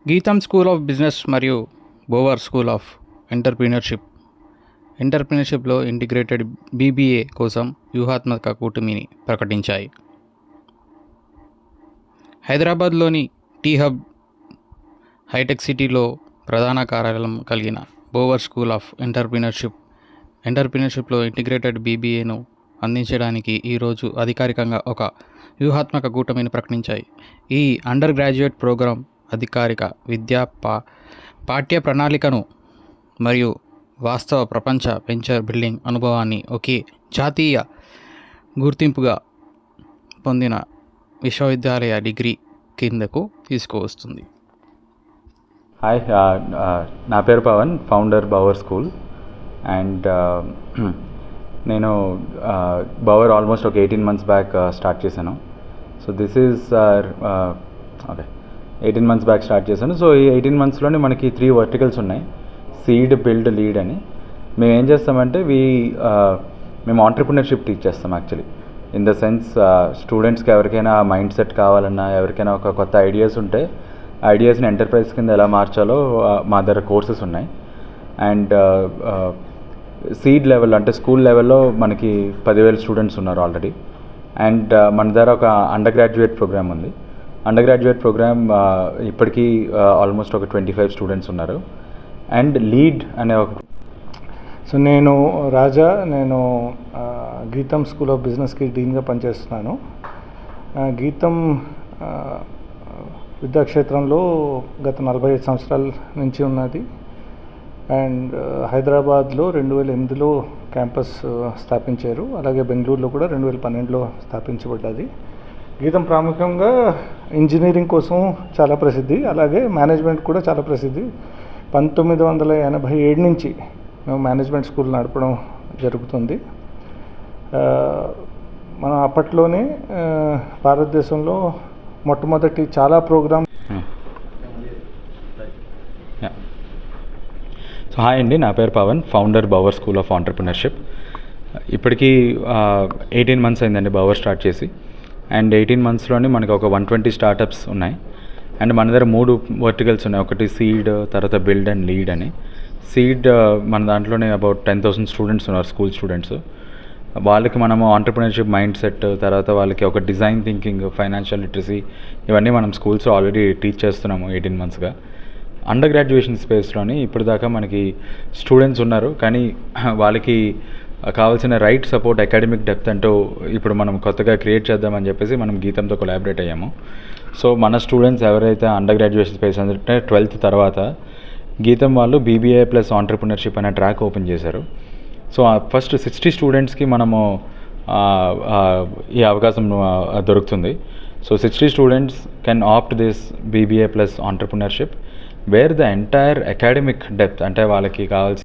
గీతం school of business మరియు Bower school of ఎంటర్ప్రినర్షిప్లో ఇంటిగ్రేటెడ్ బీబీఏ కోసం వ్యూహాత్మక కూటమిని ప్రకటించాయి. హైదరాబాద్లోని టీ హబ్ హైటెక్ సిటీలో ప్రధాన కార్యాలయం కలిగిన బోవర్ స్కూల్ ఆఫ్ ఎంటర్ప్రినర్షిప్లో ఇంటిగ్రేటెడ్ బీబీఏను అందించడానికి ఈరోజు అధికారికంగా ఒక వ్యూహాత్మక కూటమిని ప్రకటించాయి. ఈ అండర్ గ్రాడ్యుయేట్ ప్రోగ్రాం అధికారిక విద్యా పాఠ్య ప్రణాళికను మరియు వాస్తవ ప్రపంచ వెంచర్ బిల్డింగ్ అనుభవాన్ని ఒకే జాతీయ గుర్తింపుగా పొందిన విశ్వవిద్యాలయ డిగ్రీ కిందకు తీసుకువస్తుంది. హాయ్, నా పేరు Pavan, founder Bower school. And నేను బవర్ ఆల్మోస్ట్ ఒక 18 months బ్యాక్ స్టార్ట్ చేశాను. So this is okay 18 months back start చేశాను. సో ఈ 18 monthsలోనే మనకి 3 వర్టికల్స్ ఉన్నాయి: సీడ్, బిల్డ్, లీడ్ అని. మేము ఏం చేస్తామంటే మేము ఆంటర్ప్రినర్షిప్ టీచ్ చేస్తాం. యాక్చువల్లీ ఇన్ ద సెన్స్ స్టూడెంట్స్కి ఎవరికైనా మైండ్ సెట్ కావాలన్నా, ఎవరికైనా ఒక కొత్త ఐడియాస్ ఉంటే ఐడియాస్ని ఎంటర్ప్రైజ్ కింద ఎలా మార్చాలో మా దగ్గర కోర్సెస్ ఉన్నాయి. అండ్ సీడ్ లెవెల్ అంటే స్కూల్ లెవెల్లో మనకి 10,000 స్టూడెంట్స్ ఉన్నారు ఆల్రెడీ. అండ్ మన దగ్గర ఒక అండర్ గ్రాడ్యుయేట్ ప్రోగ్రామ్ ఉంది. అండర్ గ్రాడ్యుయేట్ ప్రోగ్రామ్ ఇప్పటికీ ఆల్మోస్ట్ ఒక 25 స్టూడెంట్స్ ఉన్నారు. అండ్ లీడ్ అనే ఒక సో నేను రాజా, నేను గీతం స్కూల్ ఆఫ్ బిజినెస్కి డీన్గా పనిచేస్తున్నాను. గీతం విద్యాక్షేత్రంలో గత 45 సంవత్సరాల నుంచి ఉన్నది. అండ్ హైదరాబాద్లో 2008లో క్యాంపస్ స్థాపించారు. అలాగే బెంగళూరులో కూడా 2012లో స్థాపించబడ్డది. గీతం ప్రాముఖ్యంగా ఇంజనీరింగ్ కోసం చాలా ప్రసిద్ధి, అలాగే మేనేజ్మెంట్ కూడా చాలా ప్రసిద్ధి. 1987 నుంచి మేము మేనేజ్మెంట్ స్కూల్ నడపడం జరుగుతుంది. మనం అప్పట్లోనే భారతదేశంలో మొట్టమొదటి చాలా ప్రోగ్రామ్. సో హాయ్ అండి, నా పేరు Pavan, founder Bower school of entrepreneurship. ఇప్పటికీ 18 months అయిందండి బవర్ స్టార్ట్ చేసి. అండ్ 18 monthsలోనే మనకి ఒక 120 స్టార్టప్స్ ఉన్నాయి. అండ్ మన దగ్గర 3 వర్టికల్స్ ఉన్నాయి. ఒకటి సీడ్, తర్వాత బిల్డ్ అండ్ లీడ్ అని. సీడ్ మన దాంట్లోనే అబౌట్ 10,000 స్టూడెంట్స్ ఉన్నారు, స్కూల్ స్టూడెంట్స్. వాళ్ళకి మనము ఆంటర్ప్రినర్షిప్ మైండ్ సెట్, తర్వాత వాళ్ళకి ఒక డిజైన్ థింకింగ్, ఫైనాన్షియల్ లిటరసీ, ఇవన్నీ మనం స్కూల్స్లో ఆల్రెడీ టీచ్ చేస్తున్నాము 18 monthsగా. అండర్ గ్రాడ్యుయేషన్ స్పేస్లోని ఇప్పుడు దాకా మనకి స్టూడెంట్స్ ఉన్నారు, కానీ వాళ్ళకి కావాల్సిన రైట్ సపోర్ట్, అకాడమిక్ డెప్త్ అంటూ ఇప్పుడు మనం కొత్తగా క్రియేట్ చేద్దామని చెప్పేసి మనం గీతంతో కొలాబరేట్ అయ్యాము. సో మన స్టూడెంట్స్ ఎవరైతే అండర్ గ్రాడ్యుయేషన్ స్పేస్ అంటే 12th తర్వాత గీతం వాళ్ళు బీబీఏ ప్లస్ ఆంటర్ప్రినర్షిప్ అనే ట్రాక్ ఓపెన్ చేశారు. సో ఫస్ట్ 60 స్టూడెంట్స్కి మనము ఈ అవకాశం దొరుకుతుంది. So 60 students can opt this BBA plus entrepreneurship wear the entire academic depth, అంటే వాళ్ళకి కావాల్సిన